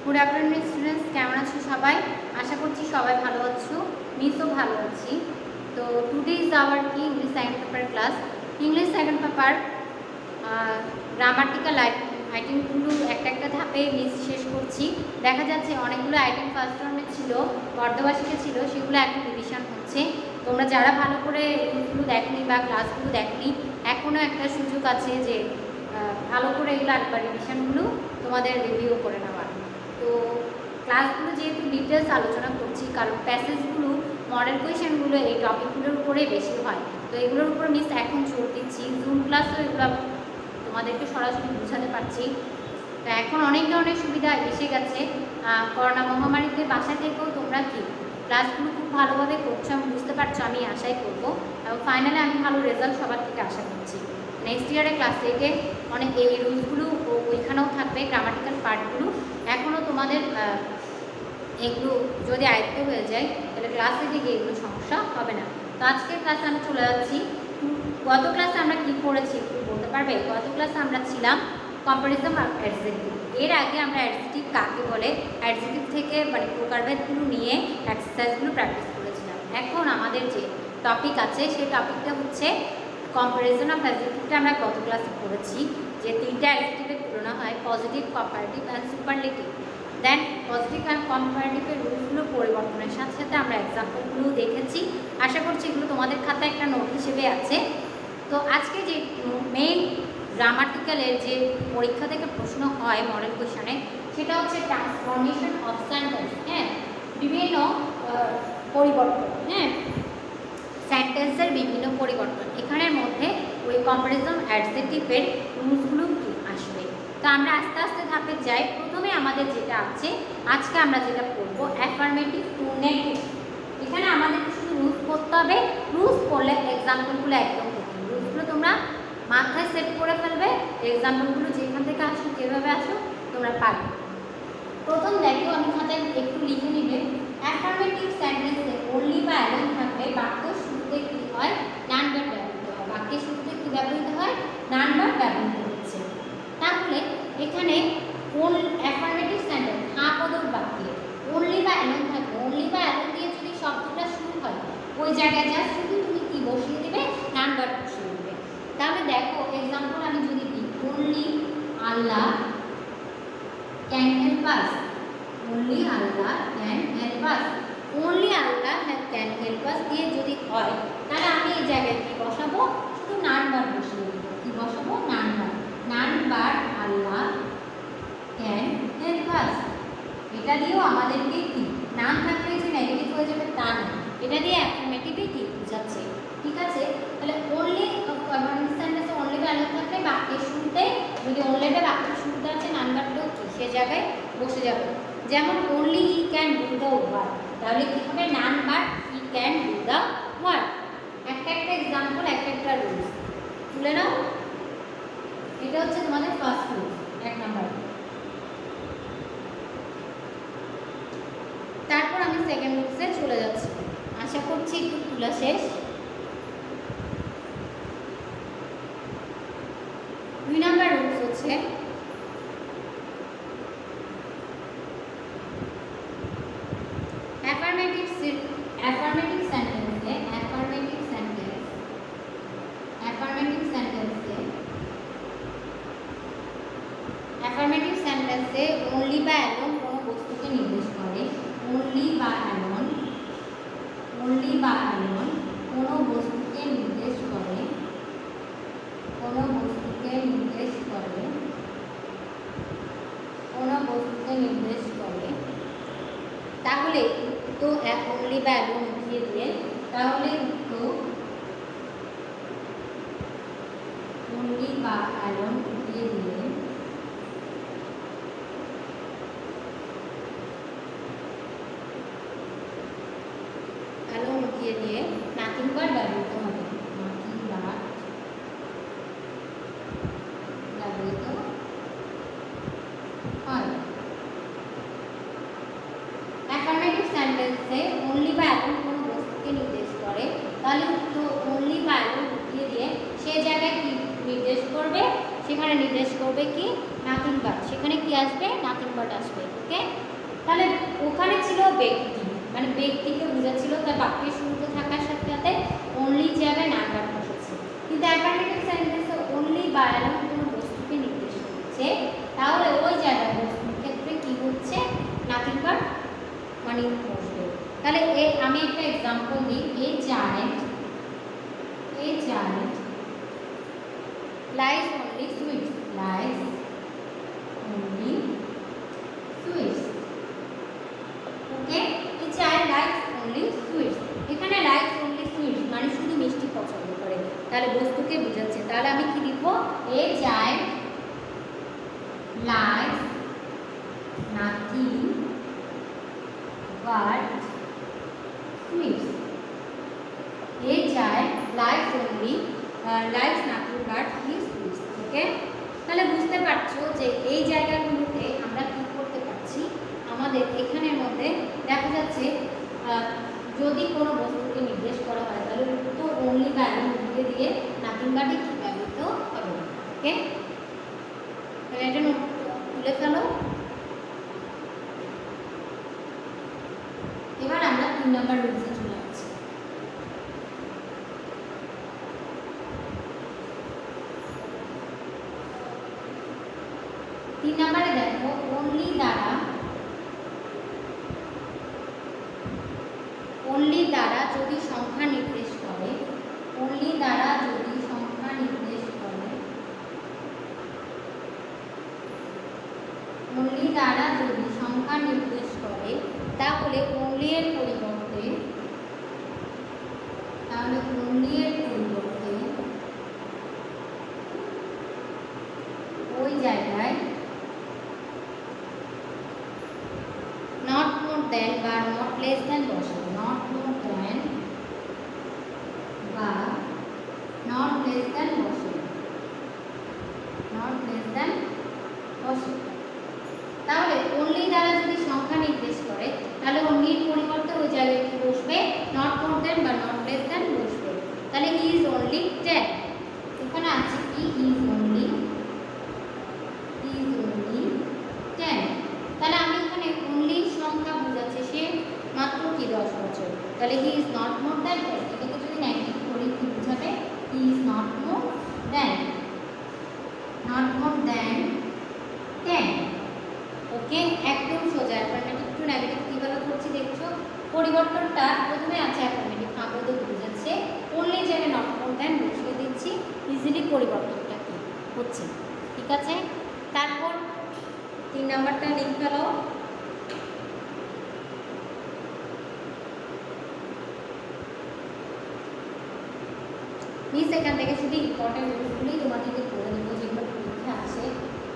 Good afternoon students, কেমন আছো সবাই? আশা করছি সবাই ভালো আছো, মিসও ভালো আছি। তো টুডে ইজ আওয়ার কি English second paper class. English second paper grammatical আইটেমগুলো একটা একটা ধাপে মিস শেষ করছি। দেখা যাচ্ছে অনেকগুলো আইটেম ফার্স্ট টার্মে ছিল, বর্ধবাসীতে ছিল, সেগুলো এখন রিভিশন হচ্ছে। তোমরা যারা ভালো করে রুলগুলো দেখনি বা ক্লাসগুলো দেখনি, এখনও একটা সুযোগ আছে যে ভালো করে এগুলো একবার রিভিশনগুলো তোমাদের রিভিউ করে নেওয়ার। তো ক্লাসগুলো যেহেতু ডিটেলস আলোচনা করছি, কারণ প্যাসেজগুলো মডেল কোয়েশনগুলো এই টপিকগুলোর উপরেই বেশি হয়, তো এগুলোর উপর মিস এখন জোর দিচ্ছি। জুম ক্লাসও এগুলো তোমাদেরকে সরাসরি বোঝাতে পারছি। তো এখন অনেক ধরনের সুবিধা এসে গেছে। করোনা মহামারীতে বাসা থেকেও তোমরা কি ক্লাসগুলো খুব ভালোভাবে করছো, আমি বুঝতে পারছো, আমি আশাই করবো। এবং ফাইনালি আমি ভালো রেজাল্ট সবার থেকে আশা করছি। নেক্সট ইয়ারে ক্লাস 8-এ অনেক এই রুলসগুলো ওইখানেও থাকবে, গ্রামাটিক্যাল পার্টগুলো। এখনও তোমাদের এগুলো যদি আয়ত্ত হয়ে যায় তাহলে ক্লাস 8-এ গিয়ে এগুলো সমস্যা হবে না। তো আজকের ক্লাসে আমি চলে যাচ্ছি। গত ক্লাসে আমরা কী পড়েছি একটু বলতে পারবে? গত ক্লাসে আমরা ছিলাম কম্পারিজম আর অ্যাডজেক্টিভ। এর আগে আমরা অ্যাডজেক্টিভ কাকে বলে, অ্যাডজেক্টিভ থেকে মানে প্রকারভেদগুলো নিয়ে এক্সারসাইজগুলো প্র্যাকটিস করেছিলাম। এখন আমাদের যে টপিক আছে সেই টপিকটা হচ্ছে কম্পারিজন অফ অ্যাডজেক্টিভটা। আমরা গত ক্লাসে পড়েছি যে তিনটা অ্যাডজেক্টিভের তুলনা হয়, positive, comparative and superlative. Then positive and কম্পারেটিভের রুলসগুলো পরিবর্তনের সাথে সাথে আমরা এক্সাম্পলগুলো দেখেছি। আশা করছি এগুলো তোমাদের খাতায় একটা নোট হিসেবে আছে। তো আজকে যে মেইন গ্রামাটিক্যালের যে পরীক্ষা থেকে প্রশ্ন হয় মডেল কোয়েশনে, সেটা হচ্ছে ট্রান্সফরমেশন অফ সেন্টেন্স। হ্যাঁ, বিভিন্ন পরিবর্তন, হ্যাঁ, সেন্টেন্সের বিভিন্ন পরিবর্তন। এখানের মধ্যে ওই কম্পারিজন অ্যাডজেক্টিভের রুলসগুলো কি আসবে। তো আমরা আস্তে আস্তে ধাপে যাই। প্রথমে আমাদের যেটা আছে আজকে আমরা যেটা পড়বো অ্যাফার্মেটিভ টু নেগেটিভ। এখানে আমাদের শুধু রুলস পড়তে হবে। রুলস পড়লে এক্সাম্পলগুলো একদম কঠিন, রুলসগুলো তোমরা মাথায় সেট করে ফেলবে। এক্সাম্পলগুলো যেখান থেকে আসো, যেভাবে আসো তোমরা পারবে। প্রথম দেখো, আমি খাতায় একটু লিখে নিবে। অ্যাফার্মেটিভ সেন্টেন্সে অনলি বা অ্যালোন থাকলে বাক্য শুরুতে কী হয়? নান ভার্ব ব্যবহৃত হয়। বাক্যের শুরুতে কী ব্যবহৃত হয়? নান ভার্ব ব্যবহৃত হচ্ছে। তাহলে এখানে কোন অ্যাফার্মেটিভ সেন্টেন্স হ্যাঁ পদক বাক্যে অনলি বা অ্যালোন থাকবে, অনলি বা অ্যালোন দিয়ে যদি শব্দটা শুরু হয়, ওই জায়গায় যা শুধু তুমি কি বসিয়ে দেবে? নান ভার্ব বসিয়ে দেবে। তাহলে দেখো এক্সাম্পল আমি যদি দিই, only Allah can help us. Only Allah can help us. Only Allah can help আস দিয়ে যদি হয়, তাহলে আমি এই জায়গায় কি বসাবো? শুধু নান ভার্ব বসিয়ে দেবো। কি বসাবো? নান ভার্ব। নান ভার্ব আল্লাহ ক্যান হেল্প আস। এটা দিয়েও আমাদেরকে কি নাম থাকলে যে নেগেটিভ হয়ে যাবে তা না, এটা দিয়ে অ্যাফার্মেটিভই কি বোঝাচ্ছে। ঠিক আছে, তাহলে অনলি সেন্টেন্সে অনলি ভ্যালু থাকলে বাক্যের শুরুতে, যদি অনলিটা বাক্যের শুরুতে আছে, নান ভার্বটাও কি সে জায়গায় বসে যাবে। যেমন only he can do the work, তাহলে কী হবে? নান ভার্ব he can do the work. একটা একটা এক্সাম্পল, একটা একটা রুলস তুলে নাও। এটা হচ্ছে তোমাদের ফার্স্ট রুল, 1 নাম্বার। তারপর আমি সেকেন্ড রুলসে চলে যাচ্ছি। আশা করছি একটু তোলা শেষ। 2 নাম্বার রুলস হচ্ছে অ্যাফার্মেটিভ সেন্টেন্সে অনলি বা অ্যালোন কোনো বস্তুকে নির্দেশ করে। অনলি বা অ্যালোন কোনো বস্তুকে নির্দেশ করে, তাহলে তো অনলি বা অ্যালোন উঠিয়ে দিয়ে, তাহলে তো অনলি বা অ্যালোন উঠিয়ে দিয়ে নাথিং ভার্ব ব্যবহৃত হবে। নাথিং ভার্ব ব্যবহৃত হয়। অ্যাফার্মেটিভ সেন্টেন্সে অনলি বা অ্যালোন কোনো বস্তুকে নির্দেশ করে, তাহলে তো অনলি বা অ্যালোন উঠিয়ে দিয়ে সে জায়গায় কি নির্দেশ করবে? সেখানে নির্দেশ করবে কি? Nothing verb. সেখানে কি আসবে? নাথিং ভার্ব আসবে। ওকে, ব্যক্তি, মানে ব্যক্তিকে বোঝাচ্ছিল, তার বাক্যের শুরুতে থাকার সাথে সাথে অনলি জায়গায় নাম ডাক বসেছে। কিন্তু অ্যাফার্মেটিভ সেন্টেন্সে অনলি বা অ্যালোন কোনো বস্তুকে নির্দেশ করছে, তাহলে ওই জায়গায় বস্তুর ক্ষেত্রে কি হচ্ছে, নাথিং বাট মানে বসবে। তাহলে আমি একটা এক্সাম্পল দিই, এই giant lies only sweets, lies only sweets. Okay, এই জায়েন্ট লাইস অনলি সুইটস, এখানে লাইস অনলি সুইটস মানে শুধু মিষ্টি পছন্দ করে, তাহলে বস্তুকে বোঝাচ্ছে। তাহলে আমি কি লিখব, a giant lies nothing but sweets, a giant lies only lies nothing but his sweets. Okay, তাহলে বুঝতে পারছো যে এই জায়গাগুলোতে আমরা কি করতে পারছি, আমাদের এখানের মধ্যে দেখা যাচ্ছে যদি কোনো বস্তুকে নির্দেশ করা হয় তাহলে তো অনলি বা অ্যালোন দিয়ে নাথিং বাটই কি ব্যবহৃত হবে। ওকে, তাহলে এটা নোট তুলে ফেলো। এবার আমরা 3 নম্বর রুলসে চলে যাচ্ছি। 3 নম্বরে দেখো, অনলি দ্বারা যদি সংখ্যা নির্দেশ করে, অনলি দ্বারা যদি সংখ্যা নির্দেশ করে, অনলি দ্বারা যদি সংখ্যা নির্দেশ করে, তাহলে অনলি এর পরিবর্তে ওই জায়গায় নট মোর দেন বা নট লেস দেন বসাবো, নট মোর দেন বা নট লেস দেন বসাবো, নট লেস দেন বসাবো। তাহলে অনলি দ্বারা যদি সংখ্যা নির্দেশ করে, তাহলে অনলির পরিবর্তে ওই জায়গায় কি বসবে, নট মোর দেন বা নট লেস দেন বসবে। তাহলে হি ইজ অনলি 10, এখানে আছে কি, হি ইজ অনলি 10। তাহলে আমি এখানে অনলি সংখ্যা বোঝাচ্ছে, সে মাত্র কি 10 বছর, তাহলে হি ইজ নট মোর দেন 10, এটাকে যদি নেগেটিভ করি কি বোঝাবে, হি ইজ নট মোর দেন 10। ওকে, একদম সোজা। অ্যাফার্মেটিভ টু নেগেটিভ কিভাবে করছি দেখছো, পরিবর্তনটা প্রথমে আছে অ্যাফার্মেটিভ, আমাদের বোঝাচ্ছে অনলি জায়গায় নট মোর দেন বসিয়ে দিচ্ছি, ইজিলি পরিবর্তনটা কি হচ্ছে। ঠিক আছে, তারপর 3 নাম্বারটা লিখে ফেলো। মিস এখান থেকে শুধু ইম্পর্টেন্ট রুলসগুলোই তোমাদেরকে করে দেবো, যেগুলো পরীক্ষা আছে,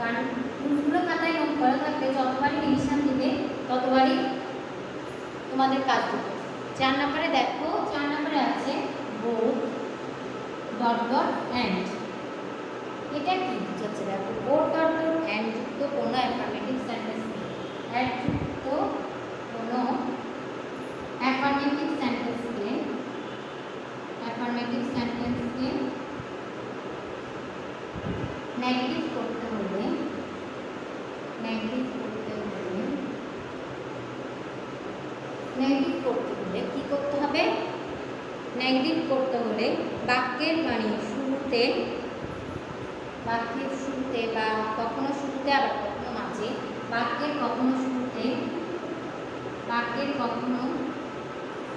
কারণ রুলসগুলো খাতায় নোট করা থাকলে যতবারই রিভিশন দিবে ততবারই তোমাদের কাজ দেবে। 4 নম্বরে দেখো, 4 নম্বরে আছে বোথ ডট ডট অ্যান্ড। এটা কি বোঝাচ্ছে দেখো, বোথ ডট ডট অ্যান্ড যুক্ত কোনো অ্যাফার্মেটিভ সেন্টেন্স নেই, অ্যাড যুক্ত কোনো অ্যাফার্মেটিভ সেন্টেন্সকে নেগেটিভ করতে হলে কি করতে হবে, নেগেটিভ করতে হলে বাক্যের মানে বাক্যের শুরুতে বা কখনো শুরুতে আবার কখনো মাঝে, বাক্যের কখনো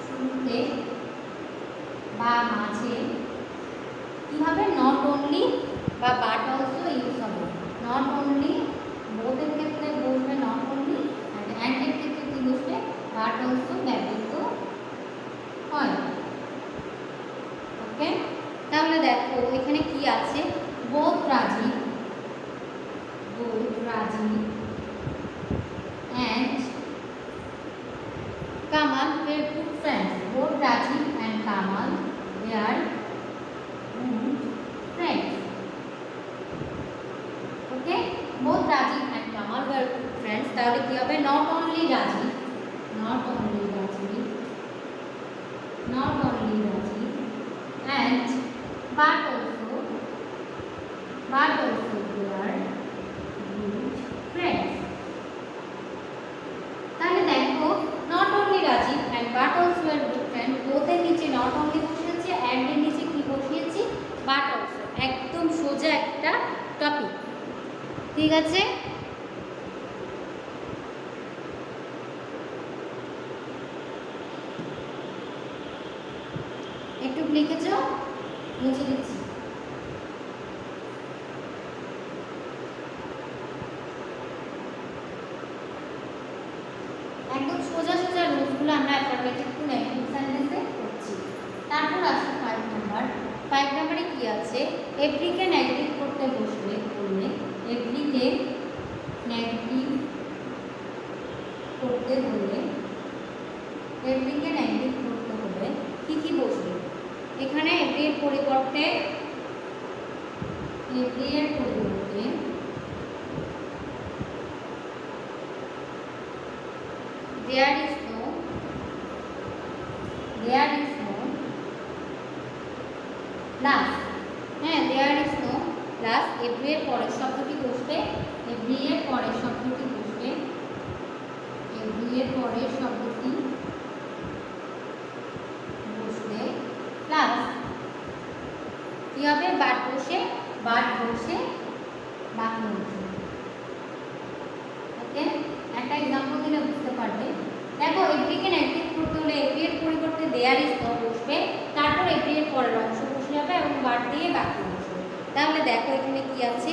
শুরুতে বা মাঝে কি হবে, নট অনলি বা বাট অলসো ইউজ হবে। নট অনলি, বোথের ক্ষেত্রে বসবে নট অনলি, অ্যান্ডের ক্ষেত্রে কি বসবে, বাট অলসো ব্যবহৃত হয়। ওকে, তাহলে দেখো এখানে কি আছে, বোথ রাজি and Kamal were good friends. Both Rajiv and Kamal were good friends. Okay, both Rajiv and Kamal were good friends. তাহলে কি হবে, not only Rajiv and but also they are good friends. তাহলে দেখো, not only ঠিক আছে? একটু লিখেছো, মুছে দিচ্ছি। একদম সোজা সোজা রুলসগুলো আমরা অ্যাফারমেটিভ টু নেগেটিভ সেন্টেন্সে করছি। তারপর আসে 5 নাম্বার। 5 নাম্বারে কি আছে? এভরিকে নেগেটিভ করতে বসলে বললে, এভরিকে নেগেটিভ করতে বললে, এভরিকে নেগেটিভ করতে হলে কি কি বসবে? এখানে এভরি এর পরিবর্তে there is no plus, হ্যাঁ there is no plus, every এর পরের শব্দটি বসবে, এভরি এর পরের শব্দটি বসবে, এভরি এর পরের শব্দটি বসবে প্লাস কি হবে? বাট বসে বাকি বসবে। ওকে, একটা এক্সাম্পল দিলে বুঝতে পারবে। দেখো এভরিকে নেগেটিভ করতে হলে এভরি এর পরিবর্তে দেয়ার ইজ নো বসবে, তারপর এভরি এর পরের অংশ বসে যাবে এবং বাট দিয়ে বাকি বসবে। তাহলে দেখো এখানে কি আছে?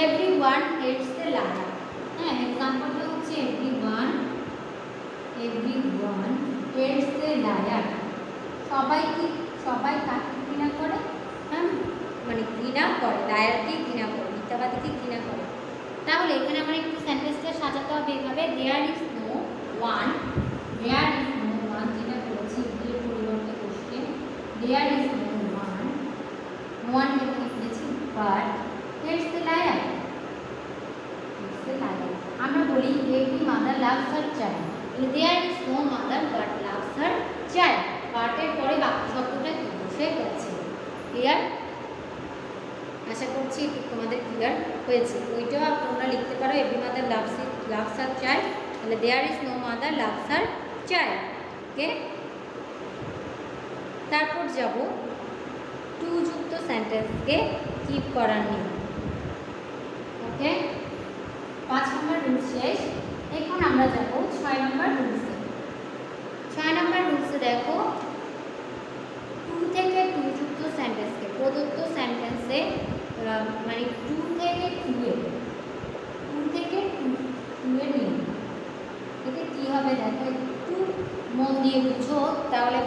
Everyone hates the liar. হ্যাঁ, এক্সাম্পলটা হচ্ছে এভরিওয়ান হেটস দ্য লায়ার। সবাই কাকে ঘৃণা করে? হ্যাঁ, মানে ঘৃণা করে, লায়ারকে ঘৃণা করে, মিথ্যাবাদীকে ঘৃণা করে। তাহলে এখানে আমরা একটু সেন্টেন্সটা সাজাতে হবে এভাবে, দেয়ার ইজ নো ওয়ান, যেটা বলেছি এর পরিবর্তে বসবে দেয়ার ইজ নো ওয়ান এখানে লিখেছি, বাট হেটস দ্য লায়ার। আমরা বলি every mother loves her child, there is no mother but loves her child. বাটের পরে বাকি শব্দটা কি বসে গেছে? ক্লিয়ার? আশা করছি তোমাদের ক্লিয়ার হয়েছে। ওইটাও তোমরা লিখতে পারো, every mother loves her child, তাহলে there is no mother loves her child. Okay, তারপর যাব টু যুক্ত সেন্টেন্সকে কিপ করার নিয়ম। ওকে, 5 নম্বর রুল শেষ। এখন আমরা যাব 6 নম্বর রুলসে। 6 নম্বর রুলসে দেখো, টু থেকে টু যুক্ত সেন্টেন্সকে প্রদত্ত সেন্টেন্সে মানে টু থেকে টু এর নিয়ম। এতে কী হবে দেখো, একটু মন দিয়ে বুঝো, তাহলে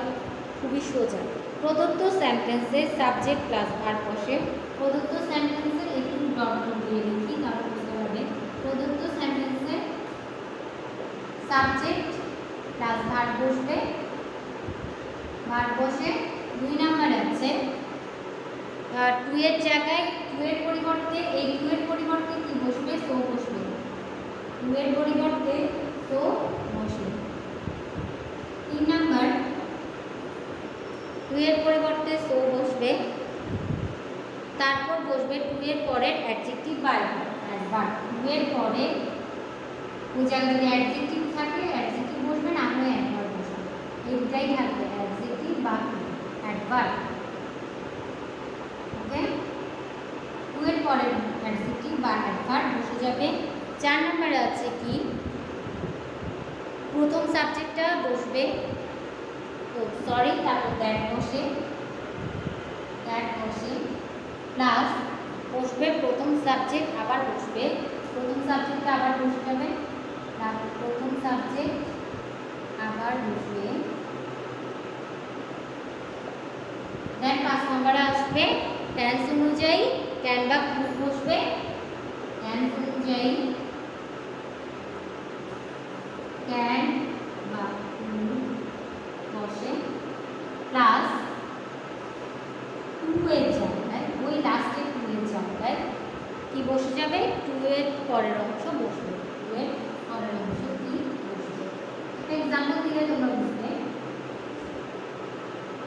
খুবই সোজা। প্রদত্ত সেন্টেন্সে সাবজেক্ট প্লাস ভার্ব বসে। প্রদত্ত সেন্টেন্সে একটু ডট দিয়ে লিখি, তাহলে বুঝতে পারবে। প্রদত্ত সেন্টেন্সে সাবজেক্ট প্লাস ভার্ব বসবে, ভার্ব বসে। 2 নম্বর আছে টু এর জায়গায় টু এর পরিবর্তে, এই টু এর পরিবর্তে কি বসবে? সো বসবে। টু এর পরিবর্তে সো বসবে। 3 নম্বর টু এর পরিবর্তে সো বসবে, তারপর বসবে টু এর পরের অ্যাডজেক্টিভ বা অ্যাডভার্ব। টু এর পরে ওই জায়গায় যদি অ্যাডজেক্টিভ থাকে অ্যাডজেক্টিভ বসবে, না হলে অ্যাডভার্ব বসবে। এইটাই থাকবে, অ্যাডজেক্টিভ বা অ্যাডভার্ব। ওকে, টু এর পরের অ্যাডজেক্টিভ বা অ্যাডভার্ব বসে যাবে। 4 নম্বরে আছে কি? প্রথম সাবজেক্টটা বসবে, তারপর দ্যাট বসে প্লাস বসবে প্রথম সাবজেক্ট, আবার বসবে প্রথম সাবজেক্টটা আবার বসে যাবে, প্রথম সাবজেক্ট আবার বসবে। দেন 5 নম্বরে আসবে টেন্স অনুযায়ী ক্যান বা কুড বসবে, টেন্স অনুযায়ী ক্যান বা কুড বসে প্লাস টু এর জায়গায়, ওই লাস্টে টু এর জায়গায় কি বসে যাবে? টু এর পরের অংশ বসবে, টু এর পরের অংশ কি বসবে? একটা এক্সাম্পল দিলে তোমরা বুঝবে।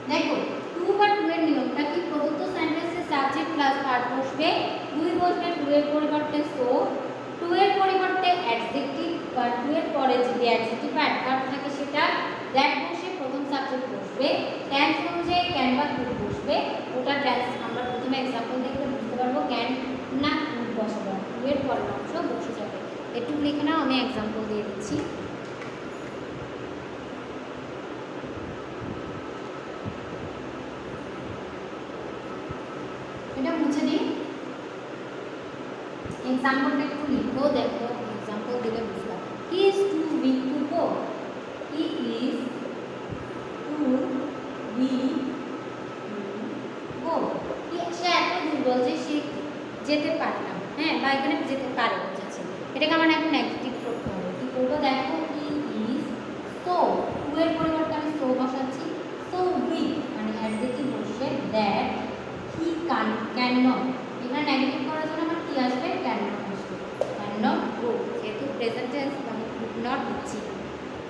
দেখো টু বা টু এর নিয়মটা কি? প্রদত্ত সেন্টেন্সে সাবজেক্ট প্লাস ভার্ব বসবে, দুই বসবে টু এর পরিবর্তে সো, টু এর পরিবর্তে অ্যাডজেক্টিভ বা টু এর পরে যদি অ্যাডজেক্টিভ বা অ্যাডভার্ব থাকে সেটা দ্যাট বসে প্রথম সাবজেক্ট বসবে, টেন্স অনুযায়ী ক্যান বা কুড বসবে। ওটা টেন্স আমরা প্রথমে এক্সাম্পল দেখলে বুঝতে পারবো, ক্যান না কুড বসাবো, টু এর পরের অংশ বসে যাবে। একটু লিখে নাও, আমি এক্সাম্পল দিয়ে দিচ্ছি। এটা মুছে দিই, এক্সাম্পলটা একটু লিখো, দেখো এক্সাম্পল দিলে বুঝবা। He is too weak to go, he is too weak go, সে এত দুর্বল যে সে যেতে পারে না, হ্যাঁ, বা এখানে যেতে পারে বোঝাচ্ছে। এটাকে আমার এখন নেগেটিভ করতে হবে। কী করবো দেখো, হি ইজ সো, টু এর পরিবর্তে আমি সো বসাচ্ছি, সো উইক মানে অ্যাডজেক্টিভ বসে দ্যাট হি ক্যান নট, এখানে নেগেটিভ করার জন্য আমার কি আসবে, ক্যান নট আসবে, ক্যান নট গো, যেহেতু প্রেজেন্ট টেন্স আমি কুড নট দিচ্ছি।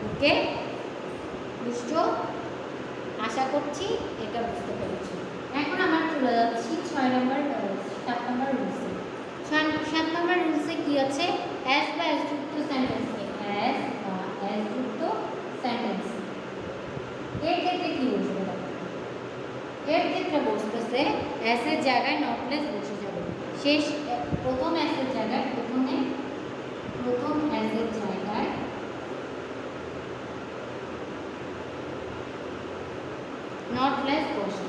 ওকে, বুঝছো? আশা করছি এটা বুঝতে পেরেছি। এখন আমার চলে যাচ্ছি 7 নম্বর রুলসে। 7 নম্বর রুলসে কি আছে, অ্যাস বা অ্যাস যুক্ত সেন্টেন্সে, অ্যাস বা অ্যাস যুক্ত সেন্টেন্স এর ক্ষেত্রে কি বসবে, এর ক্ষেত্রে বসতেছে অ্যাসের জায়গায় নটলেস বসে যাবে। শেষ প্রথম অ্যাসের জায়গায় প্রথম অ্যাসের জায়গায় নটলেস বসে,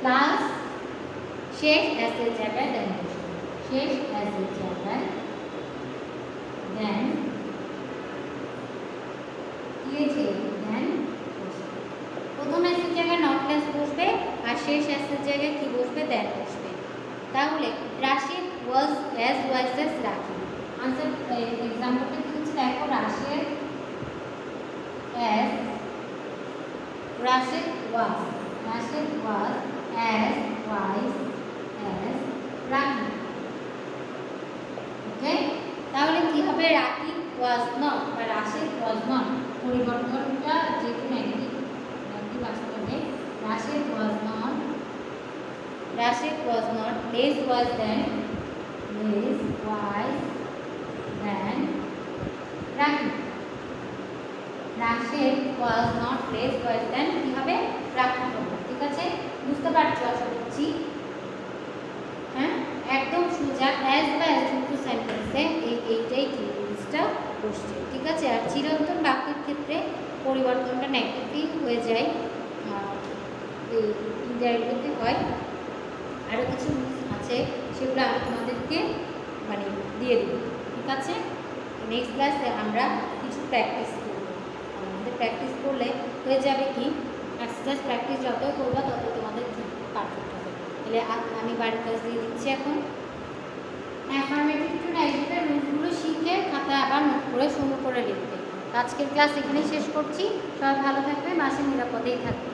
প্লাস শেষ অ্যাসের জায়গায় দেন বসে, শেষ অ্যাসের জায়গায় দেন দিয়েছে, দেন বসে। প্রথম অ্যাসের জায়গায় নটলেস বসবে আর শেষ অ্যাসের জায়গায় কি বসবে, দেন বসবে। তাহলে Rashid was as wise as রাখি। আনসার এক্সাম্পলটা কি হচ্ছে দেখো, Rashid was as wise as Rakib. ওকে, তাহলে কি হবে, রাকিব was not বা রাশিদ was not, পরিবর্তনটা যেহেতু নেগেটিভ আসতে হবে, Rashid was not less wise than Rakib. Rashed was not less wise than কি হবে, রাকিব হবে। ঠিক আছে, বুঝতে পারছো আশা করছি। হ্যাঁ, একদম সোজা অ্যাজ বা অ্যাজ যুক্ত সেন্টেন্সে এইটাই কি রুলসটা বসছে। ঠিক আছে, আর চিরন্তন বাক্যের ক্ষেত্রে পরিবর্তনটা নেগেটিভ হয়ে যায়, ইনডাইরেক্টলি হয়। আরও কিছু রুলস আছে, সেগুলো আমি তোমাদেরকে মানে দিয়ে দিব। ঠিক আছে, নেক্সট ক্লাসে আমরা কিছু প্র্যাকটিস করব। আমাদের প্র্যাকটিস করলে হয়ে যাবে কি, এক্সারসাইজ প্র্যাকটিস যতই করবা তত তোমাদের পারফেক্ট হবে। তাহলে আমি বাড়ির কাজ দিয়ে দিচ্ছি এখন। অ্যাফার্মেটিভ টু নেগেটিভের রুলসগুলো শিখে খাতায় আবার নোট করে শুরু করে লিখবে। আজকের ক্লাস এখানেই শেষ করছি। সবাই ভালো থাকবে, বাসায় নিরাপদেই থাকবে।